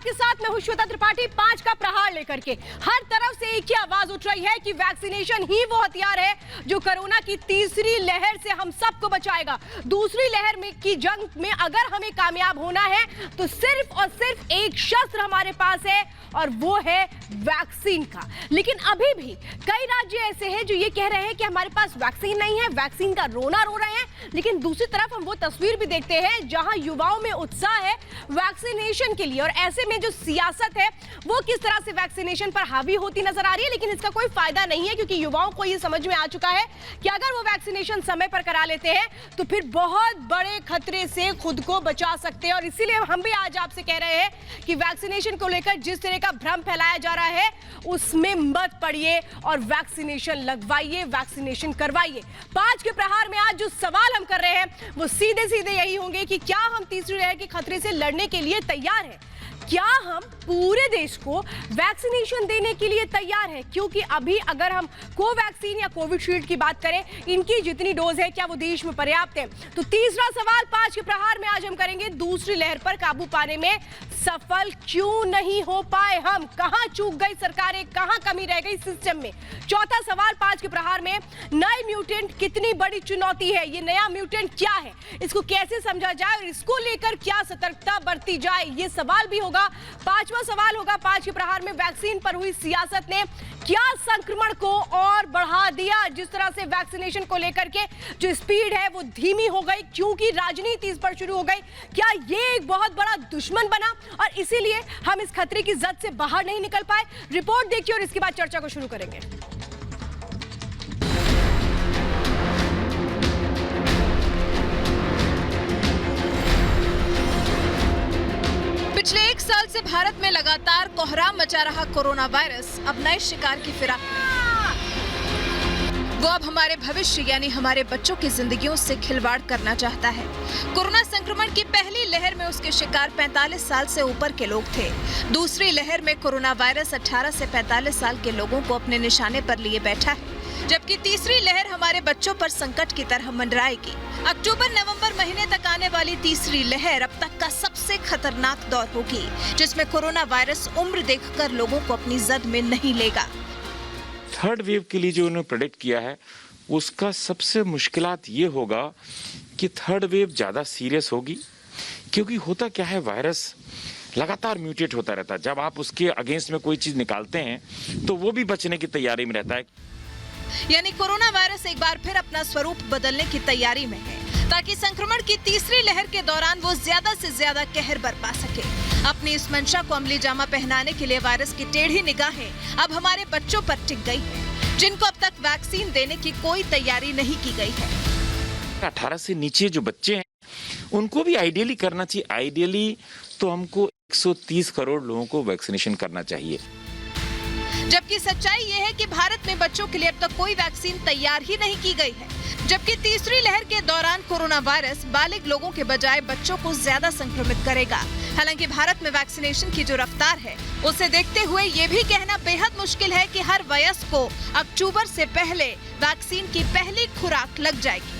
आपके साथ मैं हूं श्वेता त्रिपाठी 5 का प्रहार लेकर के। हर तरफ से एक ही आवाज उठ रही है कि वैक्सीनेशन ही वो हथियार है जो कोरोना की तीसरी लहर से हम सबको बचाएगा। दूसरी लहर में की जंग में अगर हमें कामयाब होना है तो सिर्फ और सिर्फ एक शस्त्र हमारे पास है और वो है वैक्सीन का। लेकिन अभी भी कई राज्य ऐसे हैं जो ये कह रहे हैं कि हमारे पास वैक्सीन नहीं है, वैक्सीन का रोना रो रहे हैं। लेकिन दूसरी तरफ हम वो तस्वीर भी देखते हैं जहां युवाओं में उत्साह है वैक्सीनेशन के लिए, और ऐसे में जो सियासत है वो किस तरह से वैक्सीनेशन पर हावी होती नजर आ रही है। लेकिन इसका कोई फायदा नहीं है क्योंकि युवाओं को ये समझ में आ चुका है कि अगर वो वैक्सीनेशन समय पर करा लेते हैं तो फिर बहुत बड़े खतरे से खुद को बचा सकते हैं। और इसीलिए हम भी आज आपसे कह रहे हैं कि वैक्सीनेशन को लेकर जिस तरह का भ्रम फैलाया जा रहा है उसमें मत पड़िए और वैक्सीनेशन लगवाइए, वैक्सीनेशन करवाइए। 5 के प्रहार में आज जो सवाल हम कर रहे हैं वो सीधे सीधे यही होंगे कि क्या हम तीसरी लहर के खतरे से लड़ने के लिए तैयार हैं? क्या हम पूरे देश को वैक्सीनेशन देने के लिए तैयार हैं? क्योंकि अभी अगर हम कोवैक्सीन या कोविशील्ड की बात करें, इनकी जितनी डोज है क्या वो देश में पर्याप्त है? तो तीसरा सवाल 5 के प्रहार में आज हम करेंगे, दूसरी लहर पर काबू पाने में सफल क्यों नहीं हो पाए हम? कहां चूक गई सरकारें, कहां कमी रह गई सिस्टम में? चौथा सवाल 5 के प्रहार में, नए म्यूटेंट कितनी बड़ी चुनौती है? ये नया म्यूटेंट क्या है, इसको कैसे समझा जाए और इसको लेकर क्या सतर्कता बरती जाए, ये सवाल भी होगा। पांचवा सवाल होगा 5 के प्रहार में, वैक्सीन पर हुई सियासत ने क्या संक्रमण को और बढ़ा दिया? जिस तरह से वैक्सीनेशन को लेकर के जो स्पीड है वो धीमी हो गई क्योंकि राजनीति इस पर शुरू हो गई। क्या ये एक बहुत बड़ा दुश्मन बना और इसीलिए हम इस खतरे की जद से बाहर नहीं निकल पाए? रिपोर्ट देखिए और इसके बाद चर्चा को शुरू करेंगे। पिछले 1 साल से भारत में लगातार कोहराम मचा रहा कोरोना वायरस अब नए शिकार की फिराक वो अब हमारे भविष्य यानी हमारे बच्चों की जिंदगियों से खिलवाड़ करना चाहता है। कोरोना संक्रमण की पहली लहर में उसके शिकार 45 साल से ऊपर के लोग थे। दूसरी लहर में कोरोना वायरस 18 से 45 साल के लोगों को अपने निशाने पर लिए बैठा है, जबकि तीसरी लहर हमारे बच्चों पर संकट की तरह मंडराएगी। अक्टूबर-नवंबर महीने तक आने वाली तीसरी लहर अब तक का सबसे खतरनाक दौर होगी, जिसमें कोरोना वायरस उम्र देखकर लोगों को अपनी जद में नहीं लेगा। थर्ड वेव के लिए जो उन्होंने प्रेडिक्ट किया है उसका सबसे मुश्किलात ये होगा कि थर्ड वेव ज़्यादा सीरियस होगी, क्योंकि होता क्या है, वायरस लगातार म्यूटेट होता रहता है। जब आप उसके अगेंस्ट में कोई चीज़ निकालते हैं तो वो भी बचने की तैयारी में रहता है। यानी कोरोना वायरस एक बार फिर अपना स्वरूप बदलने की तैयारी में है ताकि संक्रमण की तीसरी लहर के दौरान वो ज्यादा से ज्यादा कहर बरपा सके। अपनी इस मंशा को अमली जामा पहनाने के लिए वायरस की टेढ़ी निगाहें अब हमारे बच्चों पर टिक गई है, जिनको अब तक वैक्सीन देने की कोई तैयारी नहीं की गई है। 18 से नीचे जो बच्चे हैं उनको भी आइडियली करना चाहिए। आइडियली तो हमको 130 करोड़ लोगों को वैक्सीनेशन करना चाहिए, जबकि सच्चाई ये है कि भारत में बच्चों के लिए अब तक कोई वैक्सीन तैयार ही नहीं की गई है। जबकि तीसरी लहर के दौरान कोरोना वायरस बालिग लोगों के बजाय बच्चों को ज्यादा संक्रमित करेगा। हालांकि भारत में वैक्सीनेशन की जो रफ्तार है उसे देखते हुए ये भी कहना बेहद मुश्किल है कि हर वयस्क को अक्टूबर से पहले वैक्सीन की पहली खुराक लग जाएगी,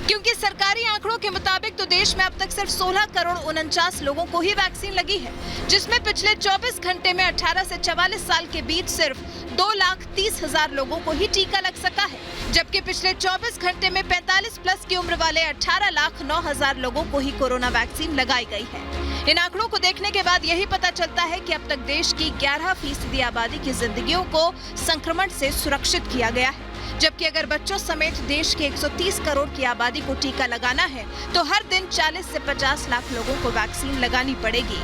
क्योंकि सरकारी आंकड़ों के मुताबिक तो देश में अब तक सिर्फ 16 करोड़ 49 लोगों को ही वैक्सीन लगी है, जिसमें पिछले 24 घंटे में 18 से 44 साल के बीच सिर्फ 2,30,000 लोगों को ही टीका लग सका है, जबकि पिछले 24 घंटे में 45 प्लस की उम्र वाले 18,09,000 लोगों को ही कोरोना वैक्सीन लगाई गई है। इन आंकड़ों को देखने के बाद यही पता चलता है कि अब तक देश की 11% आबादी की जिंदगियों को संक्रमण से सुरक्षित किया गया है, जबकि अगर बच्चों समेत देश के 130 करोड़ की आबादी को टीका लगाना है तो हर दिन 40 से 50 लाख लोगों को वैक्सीन लगानी पड़ेगी।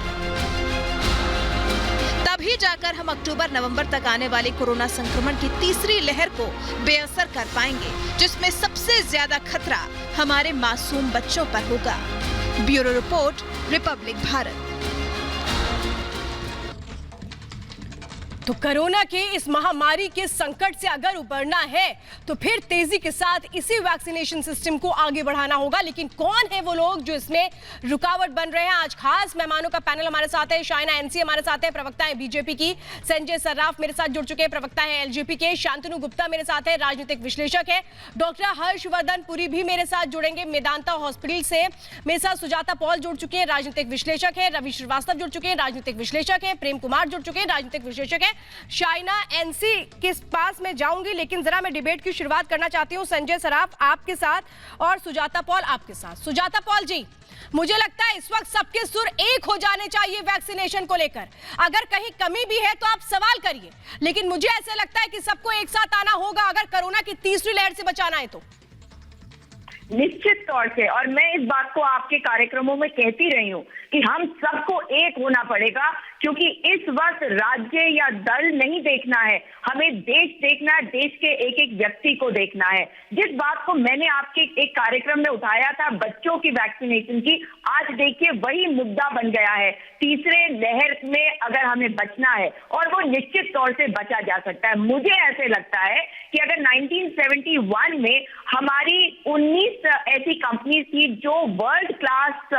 तभी जाकर हम अक्टूबर-नवंबर तक आने वाली कोरोना संक्रमण की तीसरी लहर को बेअसर कर पाएंगे, जिसमें सबसे ज्यादा खतरा हमारे मासूम बच्चों पर होगा। Bureau report, Republic Bharat. तो कोरोना के इस महामारी के संकट से अगर उबरना है तो फिर तेजी के साथ इसी वैक्सीनेशन सिस्टम को आगे बढ़ाना होगा। लेकिन कौन है वो लोग जो इसमें रुकावट बन रहे हैं? आज खास मेहमानों का पैनल हमारे साथ है। शाइना एनसी हमारे साथ है, प्रवक्ता है बीजेपी की। संजय सर्राफ मेरे साथ जुड़ चुके हैं, प्रवक्ता है एलजेपी के। शांतनु गुप्ता मेरे साथ है, राजनीतिक विश्लेषक है। डॉक्टर हर्षवर्धन पुरी भी मेरे साथ जुड़ेंगे मेदांता हॉस्पिटल से। मेरे साथ सुजाता पॉल जुड़ चुके हैं, राजनीतिक विश्लेषक है। रवि श्रीवास्तव जुड़ चुके हैं, राजनीतिक विश्लेषक है। प्रेम कुमार जुड़ चुके हैं, राजनीतिक विश्लेषक है। शाइना एनसी के पास में जाऊंगी, लेकिन जरा मैं डिबेट की शुरुआत करना चाहती हूं संजय सराफ आपके साथ और सुजाता पॉल आपके साथ। सुजाता पॉल जी, मुझे लगता है इस वक्त सबके सुर एक हो जाने चाहिए वैक्सीनेशन को लेकर। अगर कहीं कमी भी है तो आप सवाल करिए, लेकिन मुझे ऐसा लगता है कि सबको एक साथ आना होगा अगर कोरोना की तीसरी लहर से बचाना है तो। निश्चित तौर से, और मैं इस बात को आपके कार्यक्रमों में कहती रही हूं कि हम सबको एक होना पड़ेगा, क्योंकि इस वक्त राज्य या दल नहीं देखना है, हमें देश देखना है, देश के एक एक व्यक्ति को देखना है। जिस बात को मैंने आपके एक कार्यक्रम में उठाया था बच्चों की वैक्सीनेशन की, आज देखिए वही मुद्दा बन गया है। तीसरे लहर में अगर हमें बचना है, और वो निश्चित तौर से बचा जा सकता है। मुझे ऐसे लगता है कि अगर 1971 में हमारी 19 ऐसी कंपनीज थी जो वर्ल्ड क्लास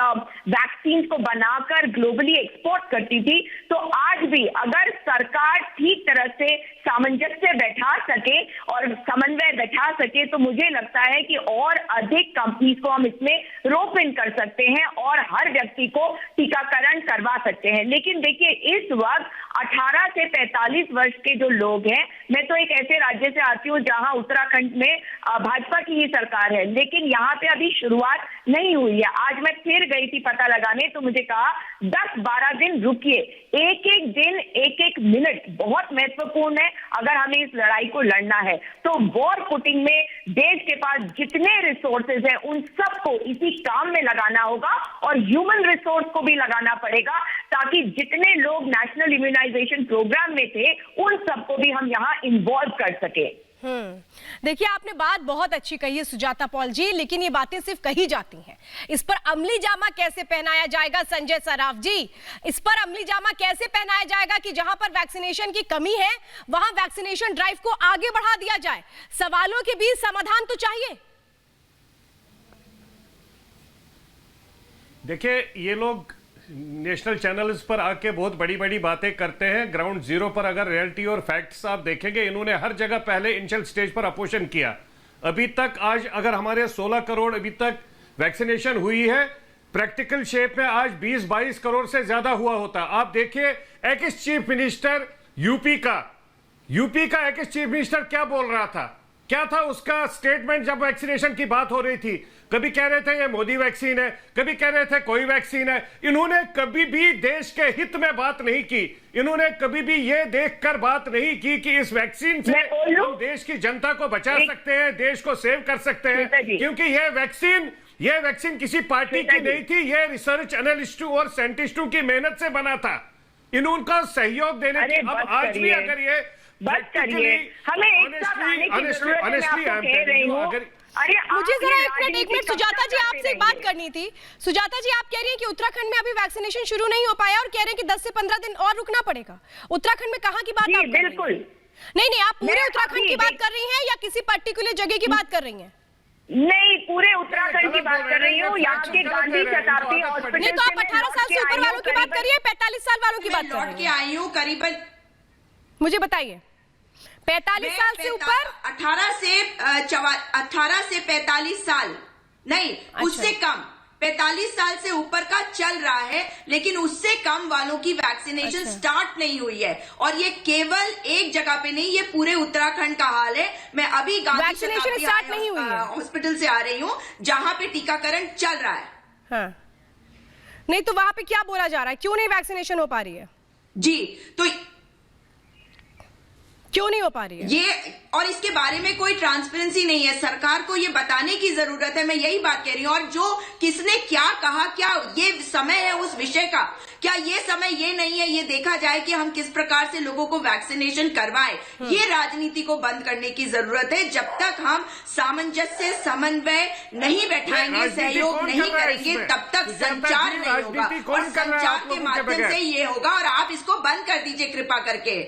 वैक्सीन को बनाकर ग्लोबली एक्सपोर्ट करती थी, तो आज भी अगर सरकार ठीक तरह से सामंजस्य बैठा सके और समन्वय बैठा सके, तो मुझे लगता है कि और अधिक कंपनीज को हम इसमें रोप इन कर सकते हैं और हर व्यक्ति को टीकाकरण करवा सकते हैं। लेकिन देखिए, इस वक्त 18 से 45 वर्ष के जो लोग हैं, मैं तो एक ऐसे राज्य से आती हूँ जहां उत्तराखंड में भाजपा की ही सरकार है, लेकिन यहाँ पे अभी शुरुआत नहीं हुई है। आज मैं फिर गई थी पता लगाने, तो मुझे कहा 10-12 दिन रुकिए, एक एक दिन एक एक मिनट बहुत महत्वपूर्ण है अगर हमें इस लड़ाई को लड़ना है। तो वॉर फुटिंग में देश के पास जितने रिसोर्सेज हैं उन सबको इसी काम में लगाना होगा, और ह्यूमन रिसोर्स को भी लगाना पड़ेगा, ताकि जितने लोग नेशनल इम्यूनाइजेशन प्रोग्राम में थे उन सबको भी हम यहाँ इन्वॉल्व कर सके। देखिए, आपने बात बहुत अच्छी कही है सुजाता पॉल जी, लेकिन ये बातें सिर्फ कही जाती हैं। इस पर अमली जामा कैसे पहनाया जाएगा संजय सराफ जी? इस पर अमली जामा कैसे पहनाया जाएगा कि जहां पर वैक्सीनेशन की कमी है वहां वैक्सीनेशन ड्राइव को आगे बढ़ा दिया जाए? सवालों के बीच समाधान तो चाहिए। देखिए, ये लोग नेशनल चैनल्स पर आके बहुत बड़ी बड़ी बातें करते हैं। ग्राउंड जीरो पर अगर रियलिटी और फैक्ट्स आप देखेंगे, इन्होंने हर जगह पहले इनिशियल स्टेज पर अपोजिशन किया। अभी तक आज अगर हमारे 16 करोड़ अभी तक वैक्सीनेशन हुई है, प्रैक्टिकल शेप में आज 20-22 करोड़ से ज्यादा हुआ होता। आप देखिए, एक्स चीफ मिनिस्टर यूपी का एक्स चीफ मिनिस्टर क्या बोल रहा था, क्या था उसका स्टेटमेंट जब वैक्सीनेशन की बात हो रही थी? कभी कह रहे थे ये मोदी वैक्सीन है, कभी कह रहे थे कोई वैक्सीन है। इन्होंने कभी भी देश के हित में बात नहीं की। इन्होंने कभी भी ये देखकर बात नहीं की कि इस वैक्सीन से हम देश की जनता को बचा सकते हैं, देश को सेव कर सकते हैं, क्योंकि ये वैक्सीन किसी पार्टी की नहीं थी, ये रिसर्च एनालिस्टों और साइंटिस्टों की मेहनत से बना था। इन्होंने सहयोग देने की अब आज भी अगर ये बस करिए, हमें एक साथ आने की जरूरत है। मैं आपको कह रही हूं, मुझे जरा एक मिनट सुजाता जी आपसे एक बात करनी थी। सुजाता जी, आप कह रही हैं कि उत्तराखंड में अभी वैक्सीनेशन शुरू नहीं हो पाया और कह रहे हैं कि 10 से 15 दिन और रुकना पड़ेगा। उत्तराखंड में कहां की बात आप कर रही हैं? नहीं, आप पूरे उत्तराखंड की बात कर रही हैं या किसी पर्टिकुलर जगह की बात कर रही हैं? नहीं, पूरे उत्तराखंड की बात कर रही हूँ। यहाँ के गांधी शताब्दी हॉस्पिटल। नहीं, तो आप 18 साल से ऊपर वालों की बात करिए, 45 साल वालों की बात कर रही हैं। आई हूँ करीबन, मुझे बताइए, 45 साल से ऊपर? 18 से 45 साल नहीं, उससे कम 45 साल से ऊपर का चल रहा है, लेकिन उससे कम वालों की वैक्सीनेशन स्टार्ट नहीं हुई है। और ये केवल एक जगह पे नहीं, ये पूरे उत्तराखंड का हाल है। मैं अभी गांधी शताब्दी हॉस्पिटल से आ रही हूँ, जहां पे टीकाकरण चल रहा है। हाँ। नहीं, तो वहां पे क्या बोला जा रहा है? क्यों नहीं वैक्सीनेशन हो पा रही है? जी, तो क्यों नहीं हो पा रही है ये, और इसके बारे में कोई ट्रांसपेरेंसी नहीं है। सरकार को ये बताने की जरूरत है, मैं यही बात कह रही हूँ। और जो किसने क्या कहा, क्या ये समय है उस विषय का? क्या ये समय ये नहीं है, ये देखा जाए कि हम किस प्रकार से लोगों को वैक्सीनेशन करवाएं? ये राजनीति को बंद करने की जरूरत है। जब तक हम सामंजस्य, समन्वय नहीं बैठाएंगे, सहयोग नहीं करेंगे, तब तक संचार नहीं होगा, और संचार के माध्यम से ये होगा। और आप इसको बंद कर दीजिए कृपा करके।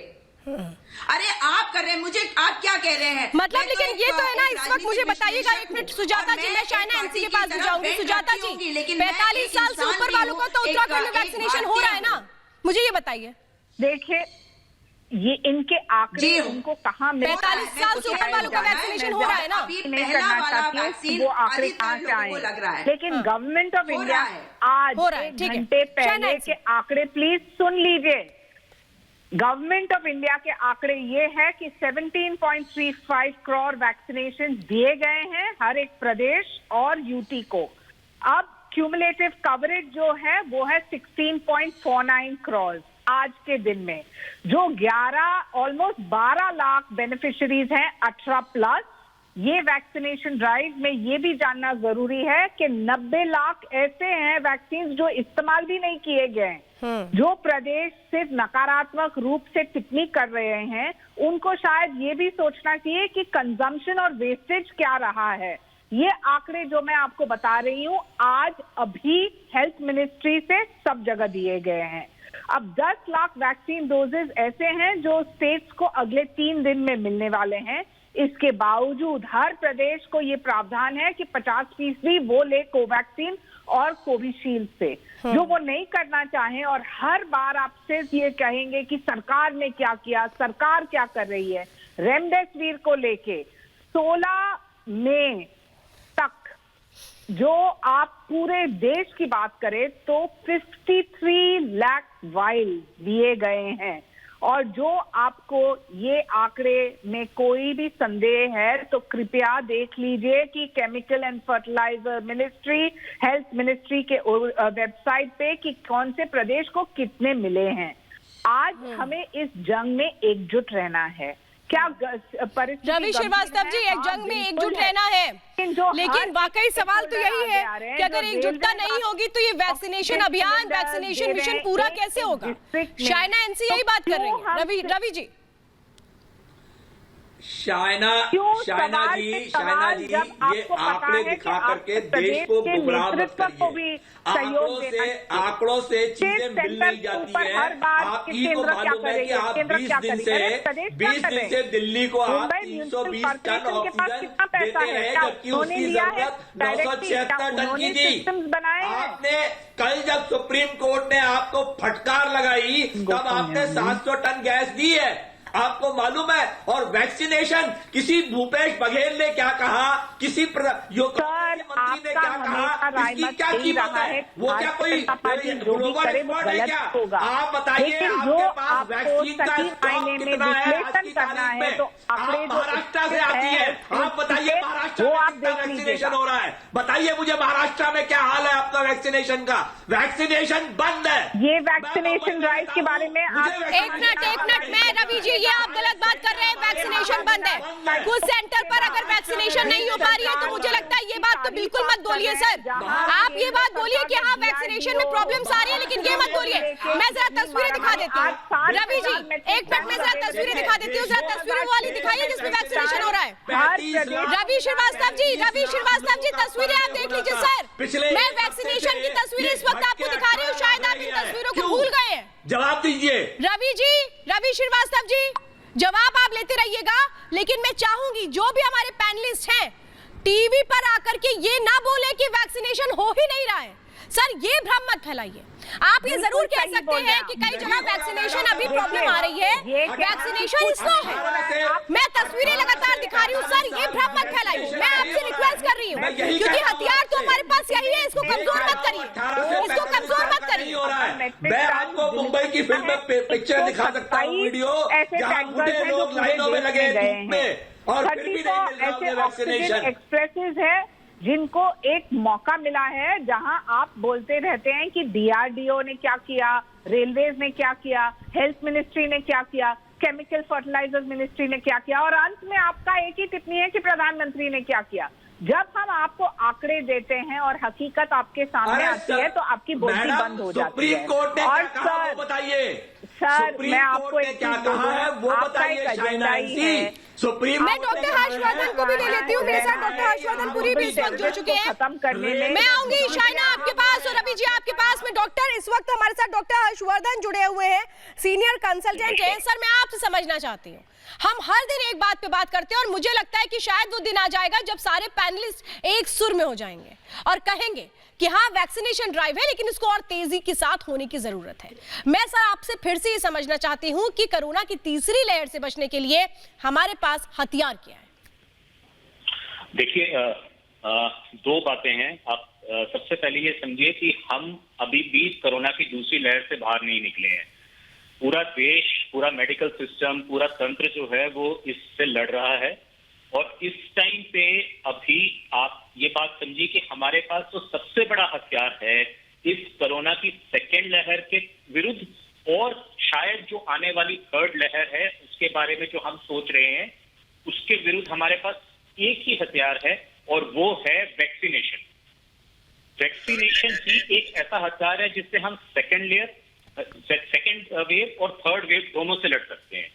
अरे आप कर रहे हैं, मुझे आप क्या कह रहे हैं? मतलब लेकिन ये तो है ना, इस वक्त मुझे राजनीतिक बताइएगा, एक मिनट सुजाता जी, मैं शायना एनसी के पास भी जाऊंगी। सुजाता जी, 45 साल से ऊपर वालों का तो उत्तराखंड में वैक्सीनेशन हो रहा है ना, मुझे ये बताइए। देखिए, ये इनके आंकड़े उनको कहाँ मिल 45 साल से ऊपर वालों का वैक्सीनेशन हो रहा है ना। नहीं करना चाहती वो आंकड़े कहाँ से आए, लेकिन गवर्नमेंट ऑफ इंडिया आज एक घंटे पहले के आंकड़े प्लीज सुन लीजिए। गवर्नमेंट ऑफ इंडिया के आंकड़े ये है कि 17.35 करोड़ वैक्सीनेशन दिए गए हैं हर एक प्रदेश और यूटी को। अब क्यूमुलेटिव कवरेज जो है वो है 16.49 करोड़ आज के दिन में, जो 12 लाख बेनिफिशियरीज हैं 18 प्लस। ये वैक्सीनेशन ड्राइव में ये भी जानना जरूरी है कि 90 लाख ऐसे हैं वैक्सीन जो इस्तेमाल भी नहीं किए गए, जो प्रदेश सिर्फ नकारात्मक रूप से टिप्पणी कर रहे हैं। उनको शायद ये भी सोचना चाहिए कि कंजम्पशन और वेस्टेज क्या रहा है। ये आंकड़े जो मैं आपको बता रही हूँ आज अभी हेल्थ मिनिस्ट्री से सब जगह दिए गए हैं। अब 10 लाख वैक्सीन डोजेज ऐसे हैं जो स्टेट्स को अगले 3 दिन में मिलने वाले हैं। इसके बावजूद हर प्रदेश को ये प्रावधान है कि 50% वो ले कोवैक्सीन और कोविशील्ड से। जो वो नहीं करना चाहें और हर बार आपसे ये कहेंगे कि सरकार ने क्या किया, सरकार क्या कर रही है। रेमडेसिविर को लेके 16 मई तक जो आप पूरे देश की बात करें तो 53 लाख वाइल दिए गए हैं। और जो आपको ये आंकड़े में कोई भी संदेह है तो कृपया देख लीजिए कि chemical and fertiliser ministry, health ministry के वेबसाइट पे कि कौन से प्रदेश को कितने मिले हैं। आज हमें इस जंग में एकजुट रहना है। क्या परिस्थिति रवि श्रीवास्तव जी, एक जंग में एकजुट रहना है, लेकिन वाकई सवाल तो यही है कि अगर एकजुटता नहीं होगी तो ये वैक्सीनेशन अभियान, वैक्सीनेशन मिशन पूरा कैसे होगा। शायना एनसी यही बात कर रही है। रवि जी, शायना जी ये आंकड़े दिखा करके देश को गुमराह मत करिए। आंकड़ों से चीजें मिल नहीं जाती है। आप ही को मालूम है कि आप 20 दिन से दिल्ली को आप 320 टन ऑक्सीजन देते हैं, जबकि उसकी जरूरत 976 टन की थी। आपने कल जब सुप्रीम कोर्ट ने आपको फटकार लगाई तब आपने 700 टन गैस दी है, आपको मालूम है। और वैक्सीनेशन, किसी भूपेश बघेल ने क्या कहा, किसी मंत्री ने क्या कहा, इसकी क्या कीमत है? वो क्या कोई ग्लोबल एक्सपर्ट है क्या? आप बताइए, आपके पास वैक्सीन का स्टॉक कितना है आज की तारीख में? आप महाराष्ट्र से आती है, आप बताइए महाराष्ट्र में कितना वैक्सीनेशन हो रहा है? बताइए मुझे महाराष्ट्र में क्या हाल है आपका वैक्सीनेशन का? वैक्सीनेशन बंद है। ये वैक्सीनेशन ड्राइव के बारे में एक मिनट मैं रवि जी, ये आप गलत बात कर रहे हैं। वैक्सीनेशन बंद है, कुछ सेंटर पर अगर वैक्सीनेशन नहीं हो पा रही है तो मुझे लगता है ये बात तो बिल्कुल मत बोलिए सर। आप ये बात बोलिए कि हाँ वैक्सीनेशन में प्रॉब्लम्स आ रही है, लेकिन ये मत बोलिए। मैं जरा तस्वीरें दिखा देती हूँ। रवि जी एक मिनट, मैं जरा तस्वीरें दिखा देती हूँ। जरा तस्वीरें वाली दिखाइए जिसमें वैक्सीनेशन हो रहा है। रवि श्रीवास्तव जी तस्वीरें आप देख लीजिए सर। मैं वैक्सीनेशन की तस्वीरें इस वक्त आपको दिखा रही हूँ, शायद आप इन तस्वीरों को भूल गए हैं। जवाब दीजिए रवि श्रीवास्तव जी, जवाब आप लेते रहिएगा, लेकिन मैं चाहूंगी जो भी हमारे पैनलिस्ट हैं टीवी पर आकर के ये ना बोले कि वैक्सीनेशन हो ही नहीं रहा है। सर ये भ्रम मत फैलाइए। आप ये जरूर कह सकते हैं कि कई जगह वैक्सीनेशन अभी प्रॉब्लम आ रही है, वैक्सीनेशन स्लो है। मैं तस्वीरें लगातार दिखा रही हूँ सर, ये भ्रम मत फैलाइए। मैं आपसे रिक्वेस्ट कर रही हूँ, क्योंकि हथियार तो हमारे पास यही है, इसको कमजोर मत करिए, इसको कमजोर मत करिए। मैं आपको मुंबई की फिल्म पिक्चर दिखा सकता हूँ, वीडियो जहाँ बूढ़े लोग लाइनों में लगे धूप में और फिर भी नहीं मिल रहा उन्हें वैक्सीनेशन। एक्सप्रेसेस है जिनको एक मौका मिला है, जहां आप बोलते रहते हैं कि डीआरडीओ ने क्या किया, रेलवेज ने क्या किया, हेल्थ मिनिस्ट्री ने क्या किया, केमिकल फर्टिलाइजर मिनिस्ट्री ने क्या किया, और अंत में आपका एक ही टिप्पणी है कि प्रधानमंत्री ने क्या किया। जब हम आपको आंकड़े देते हैं और हकीकत आपके सामने आती है तो आपकी बोलती बंद हो जाती है। सुप्रीम कोर्ट ने क्या कहा वो बताइए। सुप्रीम कोर्ट ने क्या कहा है वो बताइए शाइना एनसी। सुप्रीम मैं डॉक्टर हर्षवर्धन को भी ले लेती हूँ, मेरे साथ डॉक्टर हर्षवर्धन पुरी भी इस वक्त जुड़ चुके हैं। खत्म करने में मैं आऊंगी शाइना आपके पास और रवि जी आपके पास में। डॉक्टर इस वक्त हमारे साथ डॉक्टर हर्षवर्धन जुड़े हुए हैं, सीनियर कंसल्टेंट हैं। सर मैं आपसे समझना चाहती हूँ, हम हर दिन एक बात पे बात करते हैं और मुझे लगता है कि शायद वो दिन आ जाएगा जब सारे पैनलिस्ट एक सुर में हो जाएंगे और कहेंगे कि हाँ वैक्सीनेशन ड्राइव है लेकिन इसको और तेजी के साथ होने की जरूरत है। मैं सर आपसे फिर से ये समझना चाहती हूँ कि कोरोना की तीसरी लहर से बचने के लिए हमारे पास हथियार क्या है? देखिए दो बातें हैं। आप सबसे पहले ये समझिए कि हम अभी भी कोरोना की दूसरी लहर से बाहर नहीं निकले हैं। पूरा देश, पूरा मेडिकल सिस्टम, पूरा तंत्र जो है वो इससे लड़ रहा है और इस टाइम पे अभी आप ये बात समझिए कि हमारे पास तो सबसे बड़ा हथियार है इस कोरोना की सेकेंड लहर के विरुद्ध और शायद जो आने वाली थर्ड लहर है उसके बारे में जो हम सोच रहे हैं उसके विरुद्ध हमारे पास एक ही हथियार है और वो है वैक्सीनेशन। वैक्सीनेशन ही एक ऐसा हथियार है जिससे हम सेकेंड वेव और थर्ड वेव दोनों से लड़ सकते हैं।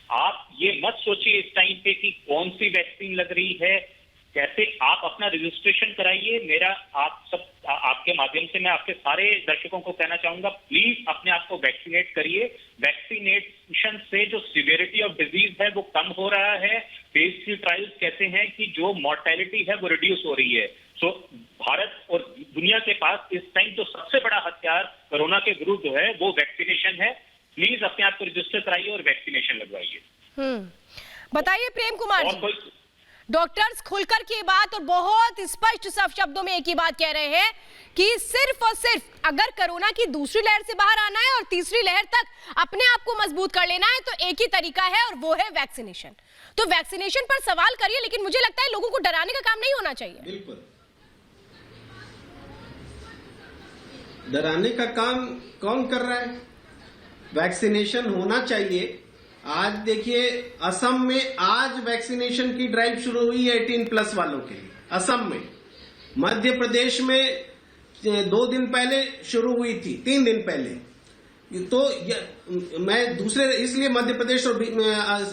आप ये मत सोचिए इस टाइम पे कि कौन सी वैक्सीन लग रही है, कैसे। आप अपना रजिस्ट्रेशन कराइए। मेरा आपके माध्यम से मैं आपके सारे दर्शकों को कहना चाहूंगा, प्लीज अपने आप को वैक्सीनेट करिए। वैक्सीनेशन से जो सिवियरिटी ऑफ डिजीज है वो कम हो रहा है। फेज 3 ट्रायल्स कहते हैं कि जो मॉर्टेलिटी है वो रिड्यूस हो रही है। सो भारत और दुनिया के पास इस टाइम जो सबसे बड़ा हथियार कोरोना के विरुद्ध जो है वो वैक्सीनेशन है। प्लीज अपने आप को रजिस्टर कराइए और वैक्सीनेशन लगवाइए। बताइए प्रेम कुमार जी, डॉक्टर्स खुलकर की बात और बहुत स्पष्ट शब्दों में एक ही बात कह रहे हैं कि सिर्फ और सिर्फ अगर कोरोना की दूसरी लहर से बाहर आना है और तीसरी लहर तक अपने आप को मजबूत कर लेना है तो एक ही तरीका है और वो है वैक्सीनेशन। तो वैक्सीनेशन पर सवाल करिए, लेकिन मुझे लगता है लोगों को डराने का काम नहीं होना चाहिए। बिल्कुल डराने का काम कौन कर रहा है? वैक्सीनेशन होना चाहिए। आज देखिए असम में आज वैक्सीनेशन की ड्राइव शुरू हुई है 18+ वालों के लिए। असम में, मध्य प्रदेश में 2 दिन पहले शुरू हुई थी, 3 दिन पहले। तो मैं दूसरे इसलिए मध्य प्रदेश और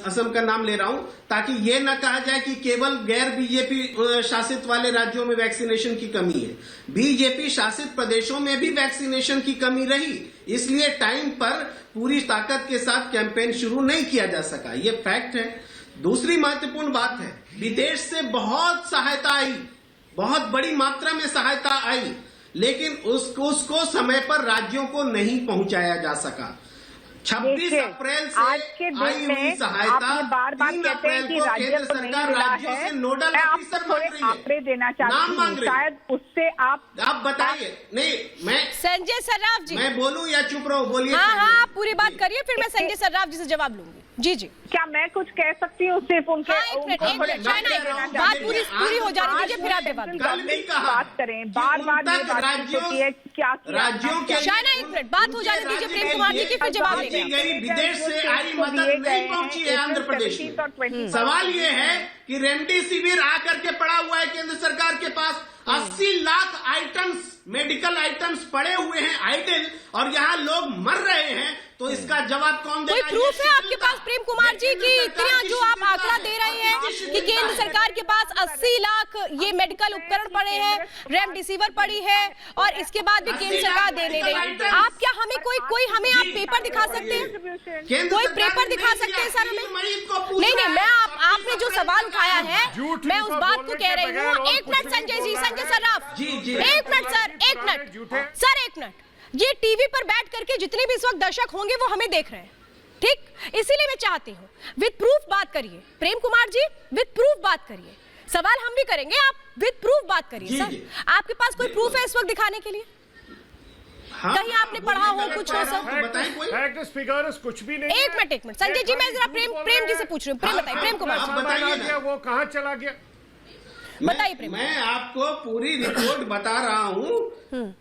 असम का नाम ले रहा हूं ताकि ये ना कहा जाए कि केवल गैर बीजेपी शासित वाले राज्यों में वैक्सीनेशन की कमी है। बीजेपी शासित प्रदेशों में भी वैक्सीनेशन की कमी रही, इसलिए टाइम पर पूरी ताकत के साथ कैंपेन शुरू नहीं किया जा सका। ये फैक्ट है। दूसरी महत्वपूर्ण बात है, विदेश से बहुत सहायता आई, बहुत बड़ी मात्रा में सहायता आई, लेकिन उसको समय पर राज्यों को नहीं पहुंचाया जा सका। 26 अप्रैल से आज के आई दिन हुई में सहायता आप बार-बार 3 कहते हैं अप्रैल कि को राज्य केंद्र को नहीं सरकार मिला राज्यों है। से नोडल मैं आपको ऑफिसर थोड़े मांग रही आंकड़े है, देना नाम चाहती मांग हूँ, रही है। शायद उससे आप बताइए। नहीं, मैं संजय सर्राफ जी, मैं बोलूं या चुप रहो? बोलिए। हाँ आप पूरी बात करिए, फिर मैं संजय सर्राफ जी से जवाब लूंगी। जी जी, क्या मैं कुछ कह सकती हूँ सिर्फ उनके बात पूरी हो जाने दीजिए, फिर आप जवाब बात करें। बार राज्यों के शायना एक मिनट बात हो जाने दीजिए प्रेम कुमार जी की, फिर जवाब गई लेंगे। विदेश से आई मदद नहीं पहुंची है आंध्र प्रदेश में। सवाल ये है कि रेमडेसिविर आकर के पड़ा हुआ है केंद्र सरकार के पास। 80 लाख आइटम्स, मेडिकल आइटम्स पड़े हुए हैं आइडल, और यहाँ लोग मर रहे हैं। तो इसका जवाब कौन देगा? कोई प्रूफ है आपके पास प्रेम कुमार जी कि इतना जो आप आंकड़ा दे रहे हैं कि केंद्र सरकार के पास 80 लाख ये मेडिकल उपकरण पड़े हैं, रेमडेसिविर पड़ी है और इसके बाद भी केंद्र सरकार दे नहीं रही? आप क्या हमें कोई हमें आप पेपर दिखा सकते हैं? कोई पेपर दिखा सकते हैं सर हमें? नहीं, मैं आपने जो सवाल उठाया है मैं उस बात को कह रही हूँ। एक मिनट संजय जी, संजय सर्राफ, एक मिनट सर, एक मिनट। ये टीवी पर बैठ करके जितने भी इस वक्त दर्शक होंगे वो हमें देख रहे हैं, ठीक? इसीलिए मैं चाहती हूँ विद प्रूफ बात करिए प्रेम कुमार जी, विद प्रूफ बात करिए। सवाल हम भी करेंगे, आप विद प्रूफ बात करिए। सर आपके पास कोई प्रूफ है इस वक्त दिखाने के लिए? कहीं आपने पढ़ा हो, कुछ हो सर? फिगर्स कुछ भी नहीं। एक मिनट संजय जी, मैं जरा प्रेम जी से पूछ रही हूँ। प्रेम बताइए, प्रेम कुमार जी वो कहाँ चला गया बताइए प्रेम। मैं आपको पूरी रिपोर्ट बता रहा हूँ।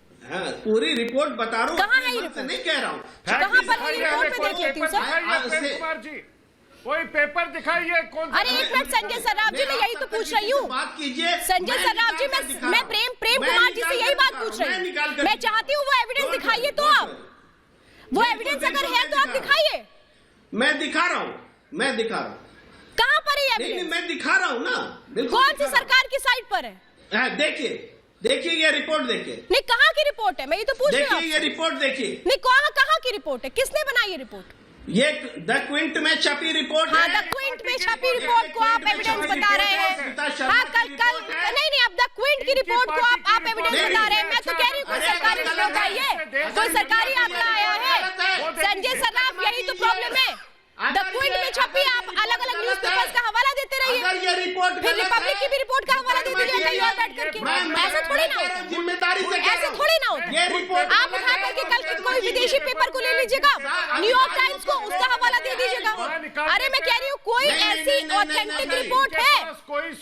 पूरी रिपोर्ट बता रहा हूँ, कहाँ है ये रिपोर्ट? नहीं कह रहा हूँ। कहाँ पर है रिपोर्ट में देख लेती हूँ सर। कुमार जी कोई पेपर दिखाइए कौन? अरे एक मिनट संजय सर्राफ जी, मैं यही तो पूछ रही हूँ। बात कीजिए संजय सर्राफ जी, मैं प्रेम कुमार जी से यही बात पूछ रही हूँ। मैं चाहती हूँ वो एविडेंस दिखाइए तो आप वो एविडेंस अगर है तो आप दिखाइए। मैं दिखा रहा हूँ कहाँ पर है नहीं, एविडेंस? मैं दिखा रहा हूँ ना, बिल्कुल। कौन सी सरकार की साइट पर है? देखिए ये रिपोर्ट देखिए। नहीं, कहाँ की रिपोर्ट है? मैं ये तो पूछ रही हूँ। देखिए ये रिपोर्ट देखिए। नहीं, कहाँ की रिपोर्ट है? किसने बनाई ये रिपोर्ट? ये द क्विंट में छपी रिपोर्ट हाँ, है। द क्विंट में छपी रिपोर्ट को आप एविडेंस बता रहे हैं। हाँ, कल नहीं, अब द क्विंट की रिपोर्ट को आप एविडेंस बता रहे हैं। मैं तो कह रही हूँ कोई सरकारी रिपोर्ट आई है, कोई सरकारी आंकड़ा आया है। संजय सर्राफ, यही तो प्रॉब्लम है। द क्विंट में छपी, आप अलग अलग न्यूज पेपर्स का हवाला देते रहिए, फिर रिपब्लिक की भी रिपोर्ट का हवाला दे दीजिए कहीं और बैठ करके। ऐसे थोड़ी ना होता, जिम्मेदारी से ऐसे थोड़ी ना होता। आप उठा करके कल कोई विदेशी पेपर को ले लीजिएगा, न्यूयॉर्क टाइम्स को, उसका हवाला दे दीजिएगा। अरे मैं कह रही हूँ कोई ऐसी ऑथेंटिक रिपोर्ट है,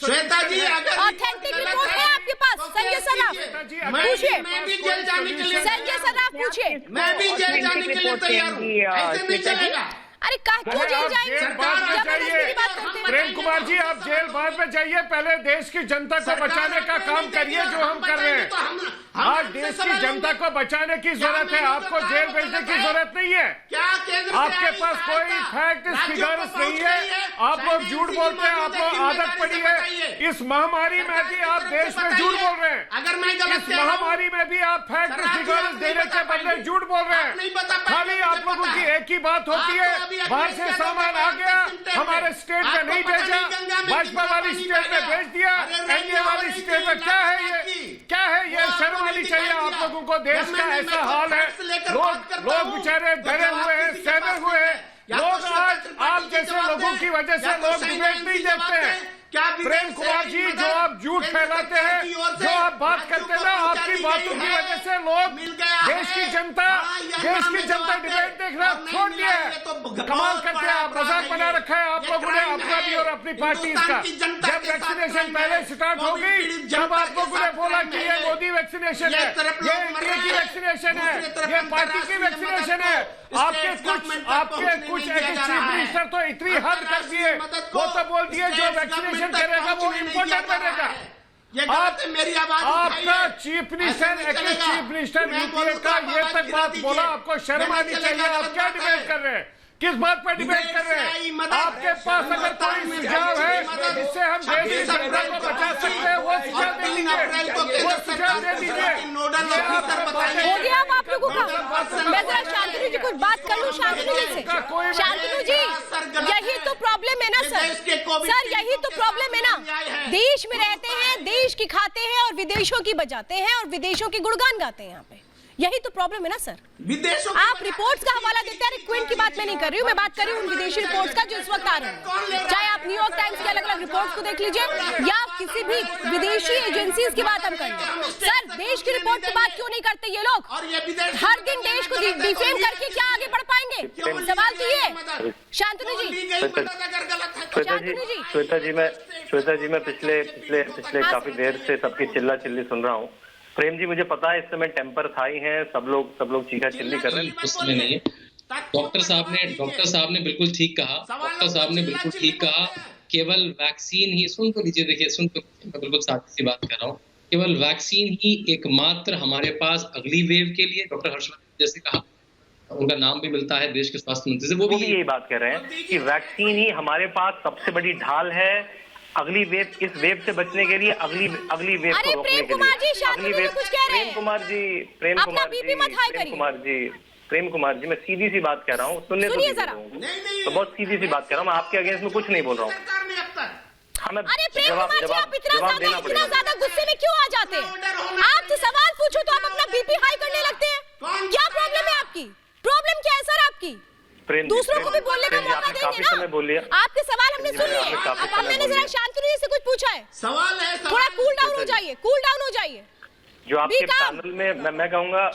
श्वेता जी, ऑथेंटिक रिपोर्ट है आपके पास? संजय सर्राफ पूछिए, मैं भी जेल जाने के लिए, संजय सर्राफ पूछिए। मैं भी जेल जाने के लिए तैयार हूँ, ऐसे नहीं चलेगा। अरे क्यों जेल जाएंगे? जबरदस्ती बात करते हैं। प्रेम कुमार जी, आप जेल बाद में जाइए, पहले देश की जनता को बचाने का काम करिए जो हम कर रहे हैं। आज देश की जनता को बचाने की जरूरत है, आपको जेल भेजने की जरूरत नहीं है। आपके पास कोई फैक्ट फिगर्स नहीं है, आप लोग झूठ बोलते हैं, आपको आदत पड़ी है। इस महामारी में भी आप देश में झूठ बोल रहे हैं। अगर मैं इस महामारी में भी आप फैक्ट फिगर्स देने के बदले झूठ बोल रहे हैं। खाली आप लोगों की एक ही बात होती है, बाहर से सामान आ गया, हमारे स्टेट में नहीं भेजा, भाजपा वाली स्टेट में भेज दिया, एनडीए वाली स्टेट में। क्या है ये शर्म आनी चाहिए आप लोगों को। देश का ऐसा हाल है, लोग बेचारे डरे हुए हैं, सहमे हुए हैं। लोग आज आप जैसे लोगों की वजह से लोग डिबेट नहीं देखते हैं। प्रेम कुमार जी, जो आप झूठ फैलाते हैं, जो आप बात करते हैं ना, आपकी बातों की वजह से लोग, देश की जनता डिबेट देखना छोड़ दिया है। कमाल करते हैं आप, मजाक बना रखा है आप लोगों ने अपना भी और अपनी पार्टी का। जब वैक्सीनेशन पहले स्टार्ट होगी तब आप लोगों ने बोला कि ये मोदी वैक्सीनेशन है, ये इंडिया की वैक्सीनेशन है, ये पार्टी की वैक्सीनेशन है। आपके कुछ चीफ मिनिस्टर तो इतनी हद कर दिए, वो तो बोल दिए जो वैक्सीनेशन करेगा वो इम्पोर्टेंट बनेगा। मेरी आवाज आपका चीफ मिनिस्टर यूपीए का ये तक बात बोला, आपको शर्म आनी चाहिए। आप क्या डिबेट कर रहे हैं? किस बात पर डिबेट कर रहे हैं? आपके पास अगर कोई सुझाव है जिससे हम देश की जनता को बचा सकते हैं, वो सुझाव दे दीजिए, वो सुझाव दे दीजिए। हो गया अब आप लोगों का? मैं जरा शांतनु जी कुछ बात कर लूं, शांतनु जी से। शांतनु जी, यही तो प्रॉब्लम है ना सर, यही तो प्रॉब्लम है ना। देश में रहते हैं, देश की खाते हैं और विदेशों की बजाते हैं और विदेशों के गुणगान गाते हैं यहाँ पे। यही तो प्रॉब्लम है ना सर। विदेशों आप रिपोर्ट्स का हवाला देते हैं। क्विंट की बात मैं नहीं कर रही हूँ, मैं बात कर रही हूँ उन विदेशी रिपोर्ट्स का जो इस वक्त आ रहे हैं। चाहे आप न्यूयॉर्क टाइम्स के अलग अलग रिपोर्ट्स को देख लीजिए या किसी भी विदेशी एजेंसीज की बात हम कर लें। सर, देश की रिपोर्ट की बात क्यों नहीं करते ये लोग? हर दिन देश को डिफेम करके क्या आगे बढ़ पाएंगे? सवाल तो ये। शांतनु जी, श्वेता जी, मैं पिछले काफी देर से सबकी चिल्ला चिल्ली सुन रहा हूँ। प्रेम जी, मुझे पता है इस समय टेम्पर हाई है, सब लोग चीखा चिल्ली कर रहे हैं। उसमें नहीं है। डॉक्टर साहब ने बिल्कुल ठीक कहा। केवल वैक्सीन ही, सुन तो लीजिए, देखिए मैं बिल्कुल साथ सी बात कर रहा हूँ। केवल वैक्सीन ही एकमात्र हमारे पास अगली वेव के लिए, डॉक्टर हर्षवर्धन जैसे कहा, उनका नाम भी मिलता है देश के स्वास्थ्य मंत्री से, वो भी यही बात कह रहे हैं कि वैक्सीन ही हमारे पास सबसे बड़ी ढाल है अगली वेव, इस वेव से बचने के लिए, अगली वेव को रोकने के लिए। अगली वेव, प्रेम कुमार जी, मैं सीधी सी बात कह रहा हूँ, सुनिए तो बहुत सीधी सी बात कह रहा हूँ। मैं आपके अगेंस्ट में कुछ नहीं बोल रहा हूँ। अरे प्रेम कुमार जी, आप इतना ज्यादा गुस्से में क्यों आ जाते हैं? आपसे सवाल पूछो तो आप अपना बीपी हाई करने लगते हैं। क्या प्रॉब्लम है आपकी? प्रॉब्लम क्या है सर आपकी? दूसरों को भी बोलने का मौका देंगे ना। आपके सवाल हमने सुन लिए। अब मैंने जरा शांतनु जी से कुछ पूछा है, सवाल है, थोड़ा कूल डाउन हो जाइए। जो आपके पैनल में मैं कहूंगा